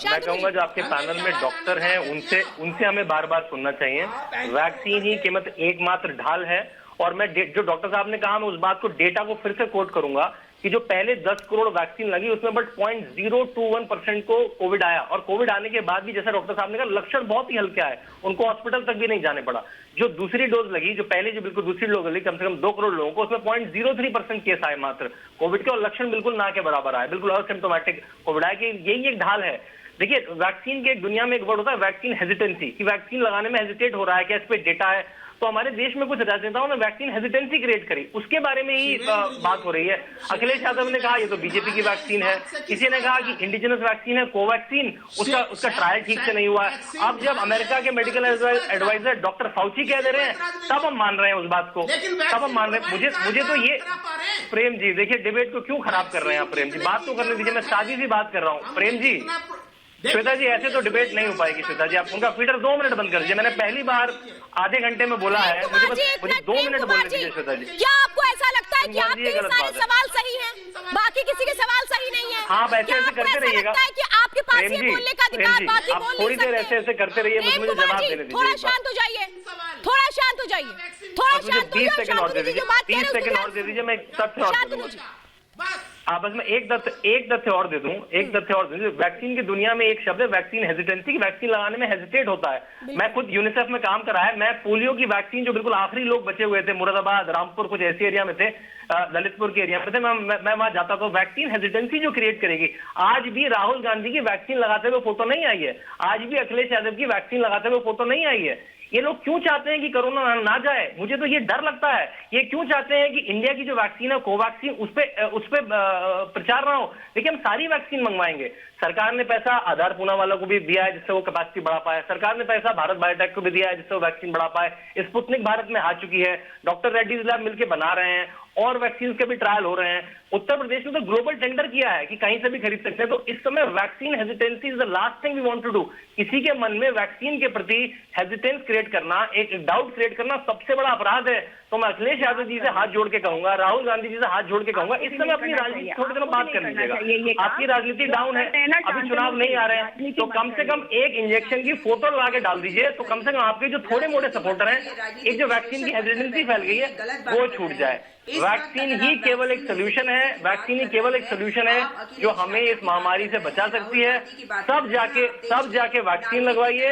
जो आपके पैनल में डॉक्टर हैं, उनसे हमें बार बार सुनना चाहिए। वैक्सीन ही कीमत एकमात्र ढाल है। और मैं जो डॉक्टर साहब ने कहा, मैं उस बात को, डेटा को फिर से कोट करूंगा कि जो पहले 10 करोड़ वैक्सीन लगी उसमें बट 0.021% को कोविड आया। और कोविड आने के बाद भी, जैसा डॉक्टर साहब ने कहा, लक्षण बहुत ही हल्के आए, उनको हॉस्पिटल तक भी नहीं जाने पड़ा। जो दूसरी डोज लगी, जो पहले जो बिल्कुल दूसरी डोज लगी, कम से कम 2 करोड़ लोगों को, उसमें 0.03% केस आए मात्र कोविड के, और लक्षण बिल्कुल ना के बराबर आए, बिल्कुल असिम्प्टोमेटिक कोविड आए। कि यही एक ढाल है। देखिए, वैक्सीन के एक दुनिया में एक वर्ड होता है वैक्सीन हेजिटेंसी, कि वैक्सीन लगाने में हेजिटेट हो रहा है, क्या इस पे डेटा है। तो हमारे देश में कुछ राजनेताओं ने वैक्सीन हेजिटेंसी क्रिएट करी, उसके बारे में ही बात हो रही है। अखिलेश यादव ने कहा ये तो बीजेपी की वैक्सीन है, किसी ने कहा कि इंडिजिनस वैक्सीन है कोवैक्सीन, उसका ट्रायल ठीक से नहीं हुआ है। अब जब अमेरिका के मेडिकल एडवाइजर डॉक्टर फाउची कह दे रहे हैं, तब हम मान रहे हैं उस बात को, तब हम मान रहे हैं। मुझे तो ये, प्रेम जी देखिए, डिबेट को क्यों खराब कर रहे हैं आप? प्रेम जी बात तो करने दीजिए, मैं सादी सी बात कर रहा हूँ। प्रेम जी, श्वेता जी ऐसे तो डिबेट नहीं हो पाएगी। श्वेता जी आप उनका फीडर 2 मिनट बंद कर दीजिए। मैंने पहली बार आधे घंटे में बोला है, मुझे 2 मिनट बोलने दीजिए। श्वेता जी, क्या आपको ऐसा लगता है कि आपके सारे सवाल सही हैं, बाकी किसी के सवाल सही नहीं है? हाँ, ऐसे ऐसे करते रहिएगा। कि आपके पास ये बोलने का अधिकार, बाकी बोल नहीं थोड़ी देर ऐसे ऐसे करते रहिए, मुझे जवाब देने दीजिए। थोड़ा शांत हो जाइए, थोड़ा शांत हो जाइए, थोड़ा शांत हो 20 सेकंड और दे दीजिए, 30 सेकंड और दे दीजिए, मैं एक तथ्य और दे दूंगा। आप बस मैं एक तथ्य और दे दूं, वैक्सीन की दुनिया में एक शब्द है वैक्सीन हेजिटेंसी, की वैक्सीन लगाने में हेजिटेट होता है। मैं खुद यूनिसेफ में काम करा है, मैं पोलियो की वैक्सीन जो बिल्कुल आखिरी लोग बचे हुए थे, मुरादाबाद, रामपुर, कुछ ऐसे एरिया में थे, ललितपुर के एरिया में थे, मैं वहां जाता था। वैक्सीन हेजिटेंसी जो क्रिएट करेगी, आज भी राहुल गांधी की वैक्सीन लगाते हुए फोटो नहीं आई है, आज भी अखिलेश यादव की वैक्सीन लगाते हुए फोटो नहीं आई है। ये लोग क्यों चाहते हैं कि कोरोना ना जाए? मुझे तो ये डर लगता है। ये क्यों चाहते हैं कि इंडिया की जो वैक्सीन है कोवैक्सीन, उस पे प्रचार ना हो? देखिए, हम सारी वैक्सीन मंगवाएंगे। सरकार ने पैसा आधार पूना वालों को भी दिया है जिससे वो कैपेसिटी बढ़ा पाए, सरकार ने पैसा भारत बायोटेक को भी दिया है जिससे वो वैक्सीन बढ़ा पाए। स्पुतनिक भारत में आ चुकी है, डॉक्टर रेड्डीज लैब मिलकर बना रहे हैं, और वैक्सीन के भी ट्रायल हो रहे हैं। उत्तर प्रदेश ने तो ग्लोबल टेंडर किया है कि कहीं से भी खरीद सकते हैं। तो इस समय vaccine hesitancy is the last thing we want to do. किसी के मन में वैक्सीन के प्रति हेजिटेंस क्रिएट करना, एक डाउट क्रिएट करना सबसे बड़ा अपराध है। तो मैं अखिलेश यादव जी से हाथ जोड़ के कहूंगा, राहुल गांधी जी से हाथ जोड़ के कहूंगा, इस समय अपनी राजनीति थोड़ी देर बात कर लीजिएगा। आपकी राजनीति डाउन है, अभी चुनाव नहीं आ रहे हैं, तो कम से कम एक इंजेक्शन की फोटो लगा के डाल दीजिए, तो कम से कम आपके जो थोड़े मोटे सपोर्टर हैं, एक जो वैक्सीन की हेजिटेंसी फैल गई है, वो छूट जाए। वैक्सीन ही केवल एक सोल्यूशन है, वैक्सीन ही केवल एक सोल्यूशन है जो हमें इस महामारी से बचा सकती है। सब जाके वैक्सीन लगवाइए।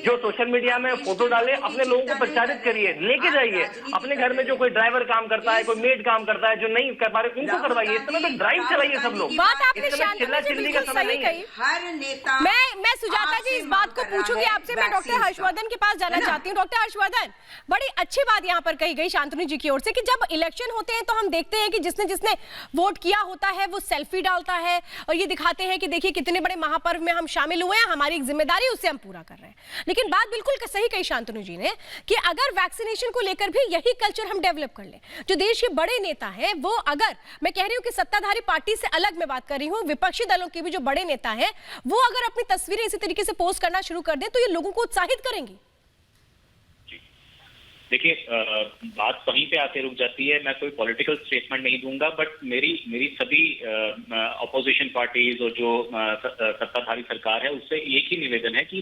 जो सोशल मीडिया में फोटो डाले, अपने लोगों को प्रचारित करिए, लेके जाइए। अपने घर में जो कोई ड्राइवर काम करता है, कोई मेड काम करता है, जो नहीं कर पा रहे, उनको करवाइए। इस समय तो ड्राइव चलाइए सब लोग। बात आपने चिल्ला चिल्ली का समय नहीं है। हर नेता, मैं सुजाता जी इस बात को पूछूंगी आपसे। मैं डॉक्टर हर्षवर्धन के पास जाना चाहती हूँ। डॉक्टर हर्षवर्धन, बड़ी अच्छी बात यहाँ पर कही गई शांतनु जी की ओर से कि जब इलेक्शन होते हैं तो हम देखते हैं कि जिसने वोट किया होता है वो सेल्फी डालता है और ये दिखाते हैं कि देखिए कितने बड़े महापर्व में हम शामिल हुए हैं, हमारी एक जिम्मेदारी उससे हम पूरा कर रहे हैं। लेकिन बात बिल्कुल सही कही शांतनु जी ने कि अगर वैक्सीनेशन को लेकर भी यही कल्चर हम डेवलप कर लें, जो देश के बड़े नेता हैं वो, अगर मैं कह रही हूं कि सत्ताधारी पार्टी से अलग मैं बात कर रही हूं, विपक्षी दलों के भी जो बड़े नेता हैं वो अगर अपनी तस्वीरें इसी तरीके से पोस्ट करना शुरू कर दें तो ये लोगों को उत्साहित करेंगी। देखिए, बात वहीं पे आके रुक जाती है। मैं कोई पॉलिटिकल स्टेटमेंट नहीं दूंगा, बट मेरी सभी अपोजिशन पार्टीज और जो सत्ताधारी सरकार है उससे एक ही निवेदन है कि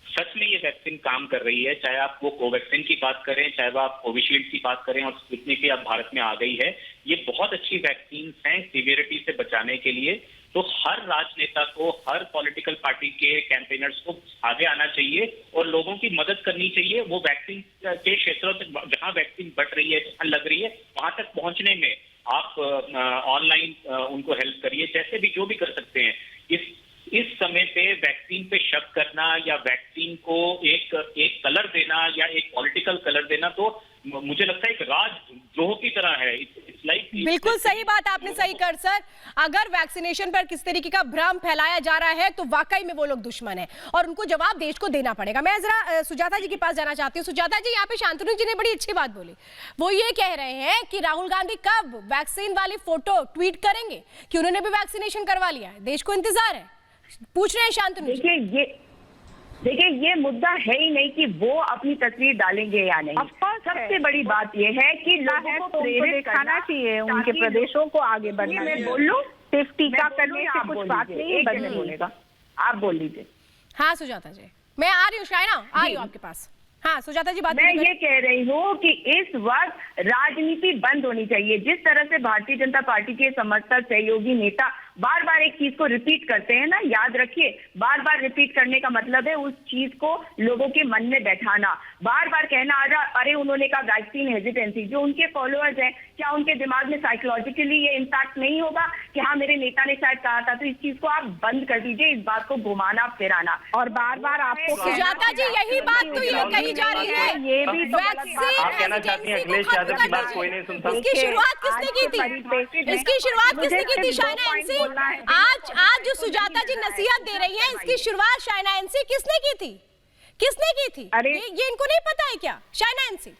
सच में ये वैक्सीन काम कर रही है। चाहे आप वो कोवैक्सीन की बात करें, चाहे वो आप कोविशील्ड की बात करें, और स्पुतनिक भी अब भारत में आ गई है, ये बहुत अच्छी वैक्सीन हैं सीवियरिटी से बचाने के लिए। तो हर राजनेता को, हर पॉलिटिकल पार्टी के कैंपेनर्स को आगे आना चाहिए और लोगों की मदद करनी चाहिए। वो वैक्सीन के क्षेत्रों तक जहां वैक्सीन बट रही है, जहां लग रही है, वहां तक पहुंचने में आप ऑनलाइन उनको हेल्प करिए, जैसे भी जो भी कर सकते हैं। इस समय पे वैक्सीन पे शक करना या वैक्सीन को एक कलर देना या एक पॉलिटिकल कलर देना, तो मुझे लगता है एक राजद्रोह की तरह है। बिल्कुल सही बात आपने सही कर सर। अगर वैक्सीनेशन पर किस तरीके का भ्रम फैलाया जा रहा है तो वाकई में वो लोग दुश्मन है और उनको जवाब देश को देना पड़ेगा। मैं जरा सुजाता जी के पास जाना चाहती हूँ। सुजाता जी, यहाँ पे शांतनु जी ने बड़ी अच्छी बात बोली। वो ये कह रहे हैं कि राहुल गांधी कब वैक्सीन वाली फोटो ट्वीट करेंगे कि उन्होंने भी वैक्सीनेशन करवा लिया है, देश को इंतजार है। पूछ रहे हैं शांतनु जी। देखिए, ये मुद्दा है ही नहीं कि वो अपनी तस्वीर डालेंगे या नहीं। सबसे बड़ी बात ये है कि लोगों को प्रेरित करना चाहिए, उनके प्रदेशों को आगे बढ़ना चाहिए। मैं बोल लूं, सिर्फ टीका करने से कुछ बात नहीं बनेगा। आप बोल लीजिए। हाँ सुजाता जी, मैं आ रही हूँ, शायना आ रही हूँ आपके पास। हाँ सुजाता जी, बात मैं ये कह रही हूँ कि इस वक्त राजनीति बंद होनी चाहिए। जिस तरह से भारतीय जनता पार्टी के समर्थक, सहयोगी नेता बार बार एक चीज को रिपीट करते हैं ना, याद रखिए, बार बार रिपीट करने का मतलब है उस चीज को लोगों के मन में बैठाना। बार बार कहना अरे उन्होंने कहा वैक्सीन हेजिटेंसी, जो उनके फॉलोअर्स हैं, क्या उनके दिमाग में साइकोलॉजिकली ये इम्पैक्ट नहीं होगा कि हाँ मेरे नेता ने शायद कहा था? तो इस चीज को आप बंद कर दीजिए, इस बात को घुमाना फिराना। और बार बार आपको सुजाता जी यही बात तो ये कही जा रही है, ये भी तो आप कहना चाहती हैं अखिलेश यादव की बात कोई नहीं सुनता। इसकी शुरुआत किसने की थी? इसकी शुरुआत किसने की थी? शायना एनसी। आज जो सुजाता जी नसीहत दे रही है, इसकी शुरुआत शायना एनसी किसने की थी? किसने की थी? ये इनको नहीं पता है क्या? शायना एनसी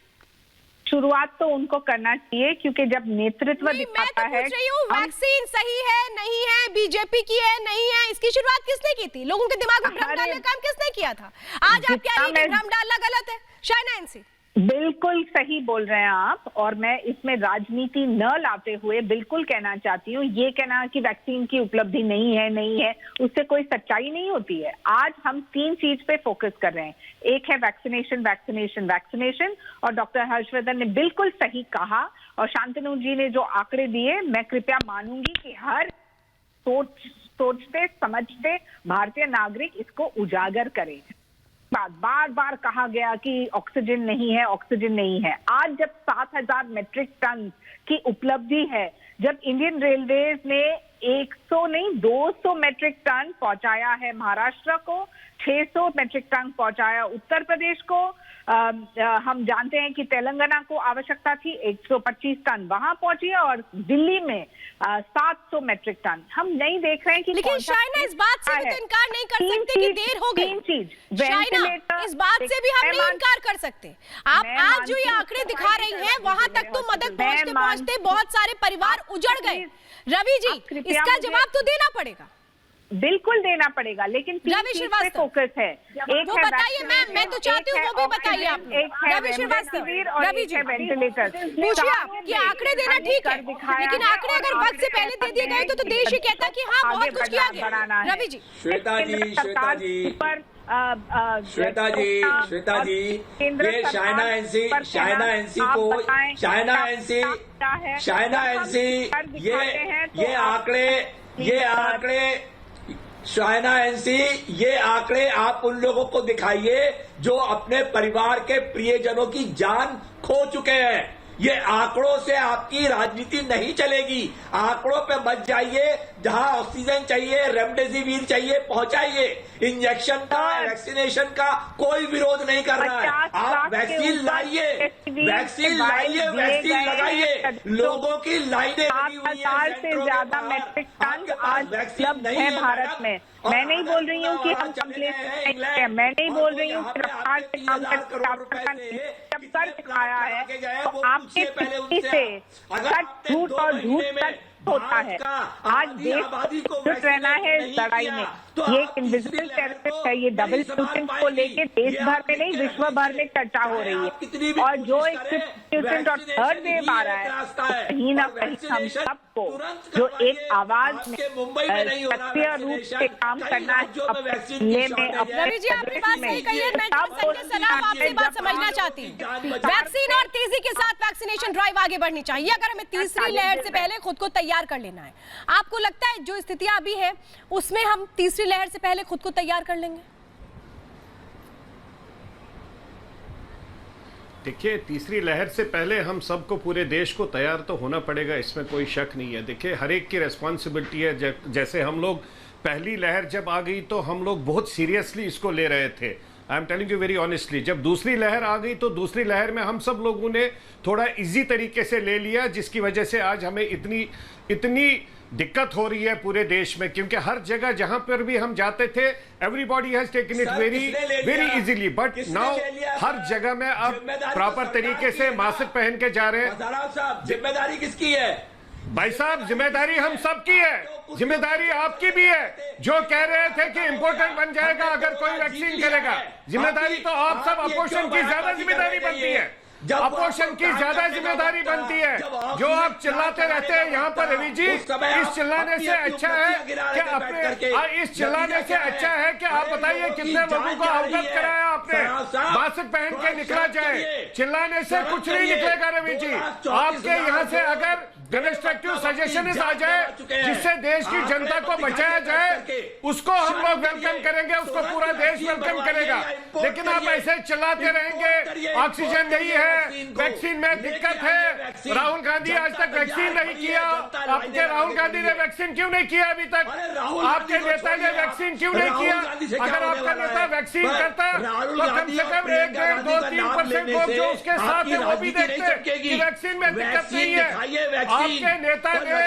शुरुआत तो उनको करना चाहिए, क्योंकि जब नेतृत्व दिखाता है। पूछ रही हूँ वैक्सीन सही है नहीं है, बीजेपी की है नहीं है, इसकी शुरुआत किसने की थी? लोगों के दिमाग में भ्रम डालने का काम किसने किया था? आज आप कह रही हैं कि भ्रम डालना गलत है। शायना एनसी बिल्कुल सही बोल रहे हैं आप, और मैं इसमें राजनीति न लाते हुए बिल्कुल कहना चाहती हूँ, ये कहना कि वैक्सीन की उपलब्धि नहीं है, उससे कोई सच्चाई नहीं होती है। आज हम 3 चीज पे फोकस कर रहे हैं। एक है वैक्सीनेशन, और डॉक्टर हर्षवर्धन ने बिल्कुल सही कहा, और शांतनु जी ने जो आंकड़े दिए, मैं कृपया मानूंगी कि हर सोचते समझते भारतीय नागरिक इसको उजागर करें। बार बार कहा गया कि ऑक्सीजन नहीं है। आज जब 7,000 मेट्रिक टन की उपलब्धि है, जब इंडियन रेलवेज ने 100 नहीं 200 मेट्रिक टन पहुंचाया है महाराष्ट्र को, 600 मेट्रिक टन पहुंचाया उत्तर प्रदेश को, हम जानते हैं कि तेलंगाना को आवश्यकता थी 125 टन वहां पहुंची है, और दिल्ली में 700 मेट्रिक टन। हम नहीं देख रहे हैं कि लेकिन शायना इस बात से भी तो इनकार नहीं कर सकते कि देर हो गई। 3 चीज शायना इस बात से भी हम नहीं इनकार कर सकते। आप आज जो ये आंकड़े दिखा रही हैं, वहां तक तो मदद पहुंचते पहुंचते बहुत सारे परिवार उजड़ गए। रवि जी, इसका जवाब तो देना पड़ेगा। बिल्कुल देना पड़ेगा, लेकिन 3 चीज पे फोकस है। एक वो बताइए, मैं तो चाहती हूँ वो भी बताइए आप। रवि श्रीवास्तव, रवि जी वेंटिलेटर पूछिए आप कि आंकड़े देना ठीक है, लेकिन आंकड़े अगर वक्त से पहले दे दिए गए तो देश ही कहता कि हाँ बहुत कुछ किया गया। रवि जी, श्वेता जी, ये ये आंकड़े आप उन लोगों को दिखाइए जो अपने परिवार के प्रियजनों की जान खो चुके हैं। ये आंकड़ों से आपकी राजनीति नहीं चलेगी। आंकड़ों पे मत जाइए, जहां ऑक्सीजन चाहिए, रेमडेसिविर चाहिए, पहुंचाइए। इंजेक्शन का, वैक्सीनेशन का कोई विरोध नहीं कर रहा है। आप वैक्सीन लाइए, वैक्सीन लगाइए। लोगों की लाइनें लगी हुई हैं से ज्यादा मेट्रिक टन आज उपलब्ध है भारत में। मैं नहीं बोल रही हूँ कि हम मैं नहीं बोल रही हूँ कि रफ्तार से काम कर दिखाया है। तो आपके पीछे से सच झूठ और झूठ सच होता है। आज देश को जुट रहना है इस लड़ाई में। ये इनविजिबल टेररिस्ट है, ये डबल म्यूटेंट को लेके देश भर में नहीं विश्व भर में चर्चा हो रही है। और जो एक म्यूटेंट और थर्ड वेव आ रहा है, कहीं ना कहीं हम सबको जो एक आवाज में सक्रिय रूप से काम करना है। रवि जी, आपकी बात सही कही है। मैं आपसे बात समझना चाहती हूँ। वैक्सीन और तेजी के साथ वैक्सीनेशन ड्राइव आगे बढ़नी चाहिए अगर हमें तीसरी लहर से पहले खुद को तैयार कर लेना है। आपको लगता है जो स्थितियां अभी है उसमें हम तीसरी लहर से पहले खुद को तैयार कर लेंगे? देखिए, तीसरी लहर से पहले हम सबको, पूरे देश को तैयार तो होना पड़ेगा, इसमें कोई शक नहीं है। देखिए, हर एक की रेस्पॉन्सिबिलिटी है। जैसे हम लोग पहली लहर जब आ गई तो हम लोग बहुत सीरियसली इसको ले रहे थे। I am telling you very honestly. जब दूसरी लहर आ गई तो दूसरी लहर में हम सब लोगों ने थोड़ा इजी तरीके से ले लिया, जिसकी वजह से आज हमें इतनी दिक्कत हो रही है पूरे देश में। क्योंकि हर जगह जहां पर भी हम जाते थे, everybody has taken it very easily. But now हर जगह में अब प्रॉपर तरीके से मास्क पहन के जा रहे हैं। जिम्मेदारी किसकी है भाई साहब? जिम्मेदारी हम सब की है, जिम्मेदारी आपकी भी है। जो कह रहे थे कि इम्पोर्टेंट बन जाएगा अगर कोई वैक्सीन करेगा, जिम्मेदारी तो आप सब अपोजिशन की ज्यादा जिम्मेदारी बनती है। अपोजिशन की ज्यादा जिम्मेदारी बनती है। जो आप चिल्लाते रहते हैं यहाँ पर रवि जी, इस चिल्लाने से अच्छा है कि आप बताइए कितने लोगों को अवगत कराया आपने मास्क पहन के निकला जाए, चिल्लाने से कुछ नहीं निकलेगा रवि जी। आपके यहाँ से अगर कंस्ट्रक्टिव सजेशन आ जाए जिससे देश की जनता को बचाया जाए, उसको हम लोग वेलकम करेंगे, उसको पूरा देश वेलकम करेगा। लेकिन आप ऐसे चिल्लाते रहेंगे ऑक्सीजन नहीं है, वैक्सीन में दिक्कत है, राहुल गांधी आज तक वैक्सीन नहीं किया। आपके राहुल गांधी ने वैक्सीन क्यों नहीं किया अभी तक? आपके नेता ने वैक्सीन क्यों नहीं किया? अगर आपका नेता वैक्सीन करता तो कम से कम 1, 1.5, 2, 3% लोग जो उसके साथ है वो भी देखते कि वैक्सीन में दिक्कत नहीं है। आपके नेता ने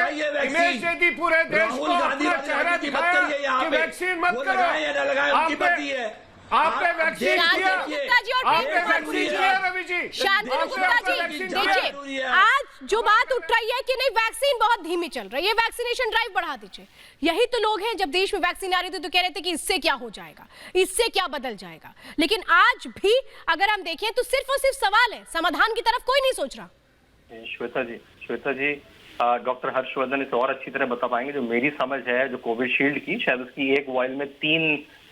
इमेज दे दी पूरे देश को, अपना चेहरा दिखाया कि वैक्सीन मत करो। आपने वैक्सीन किया, आपने वैक्सीन किया रवि जी। शांतनु गुप्ता जी, देखिए आज जो बात उठ रही है कि नहीं वैक्सीन बहुत धीमी चल रही है, वैक्सीनेशन ड्राइव बढ़ा दीजिए। यही तो लोग हैं, जब देश में वैक्सीन आ रही थी तो कह रहे थे कि इससे क्या हो जाएगा, इससे क्या बदल जाएगा। लेकिन आज भी अगर हम देखें तो सिर्फ और सिर्फ सवाल है, समाधान की तरफ कोई नहीं सोच रहा। श्वेता जी डॉक्टर हर्षवर्धन इसे और अच्छी तरह बता पाएंगे। जो मेरी समझ है, जो कोविशील्ड की शायद उसकी एक वॉयल में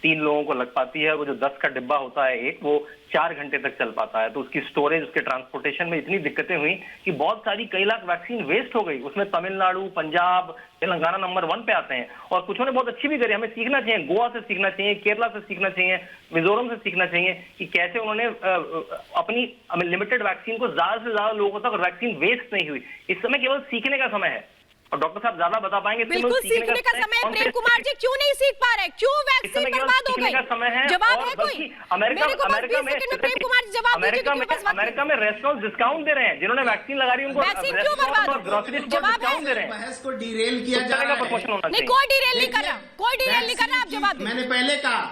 तीन लोगों को लग पाती है। वो जो 10 का डिब्बा होता है एक, वो 4 घंटे तक चल पाता है। तो उसकी स्टोरेज, उसके ट्रांसपोर्टेशन में इतनी दिक्कतें हुई कि बहुत सारी कई लाख वैक्सीन वेस्ट हो गई। उसमें तमिलनाडु, पंजाब, तेलंगाना नंबर 1 पे आते हैं। और कुछ ने बहुत अच्छी भी करी, हमें सीखना चाहिए, गोवा से सीखना चाहिए, केरला से सीखना चाहिए, मिजोरम से सीखना चाहिए कि कैसे उन्होंने अपनी लिमिटेड वैक्सीन को ज्यादा से ज्यादा लोगों तक वैक्सीन वेस्ट नहीं हुई। इस समय केवल सीखने का समय है और डॉक्टर साहब ज्यादा बता पाएंगे। बिल्कुल सीखने का समय है। प्रेम कुमार जी क्यों नहीं सीख पा रहे, क्यों वैक्सीन बर्बाद हो गई? जवाब है कोई? अमेरिका में प्रेम कुमार जी जवाब दीजिए। अमेरिका में रेस्टोरेंट डिस्काउंट दे रहे हैं, जिन्होंने वैक्सीन लगा रही है उनको वैक्सीन क्यों बर्बाद हो? ग्रोसरी स्टोर डिस्काउंट दे रहे हैं। बहस को डिरेल किया जा रहा है। नहीं, कोई डिरेल नहीं कर रहा, कोई डिरेल नहीं कर रहा। आप जवाब मैंने पहले कहा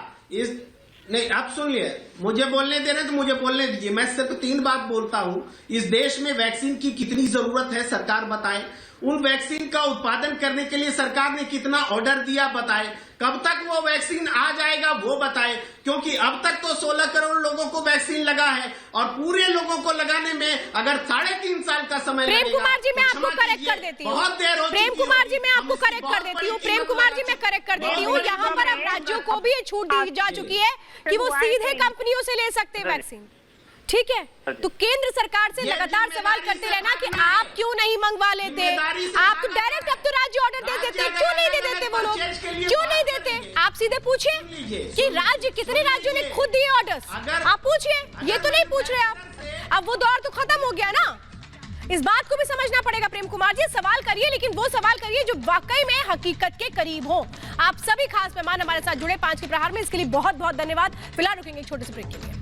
नहीं, आप सुनिए, मुझे बोलने दे रहे तो मुझे बोलने दीजिए। मैं सिर्फ 3 बात बोलता हूं। इस देश में वैक्सीन की कितनी जरूरत है सरकार बताए। उन वैक्सीन का उत्पादन करने के लिए सरकार ने कितना ऑर्डर दिया बताए। कब तक वो वैक्सीन आ जाएगा वो बताए, क्योंकि अब तक तो 16 करोड़ लोगों को वैक्सीन लगा है और पूरे लोगों को लगाने में अगर 3.5 साल का समय लगेगा। प्रेम कुमार जी मैं आपको करेक्ट कर देती हूँ। बहुत देर हो प्रेम कुमार जी मैं आपको करेक्ट कर देती हूँ। प्रेम कुमार जी मैं करेक्ट कर देती हूँ। यहाँ पर अब राज्यों को भी ये छूट दी जा चुकी है कि वो सीधे कंपनियों से ले सकते हैं वैक्सीन, ठीक है? तो केंद्र सरकार से लगातार सवाल करते रहना कि आप क्यों नहीं मंगवा लेते, आप तो डायरेक्ट अब तो राज्य ऑर्डर दे देते, क्यों नहीं दे देते वो लोग, क्यों नहीं देते? आप सीधे पूछिए कि राज्य, कितने राज्यों ने खुद दिए ऑर्डर्स, आप पूछिए, ये तो नहीं पूछ रहे आप। अब वो दौर तो खत्म हो गया ना, इस बात को भी समझना पड़ेगा। प्रेम कुमार जी सवाल करिए, लेकिन वो सवाल करिए जो वाकई में हकीकत के करीब हो। आप सभी खास मेहमान हमारे साथ जुड़े 5 के प्रहार में, इसके लिए बहुत बहुत धन्यवाद। फिलहाल रुकेंगे एक छोटे से ब्रेक के लिए।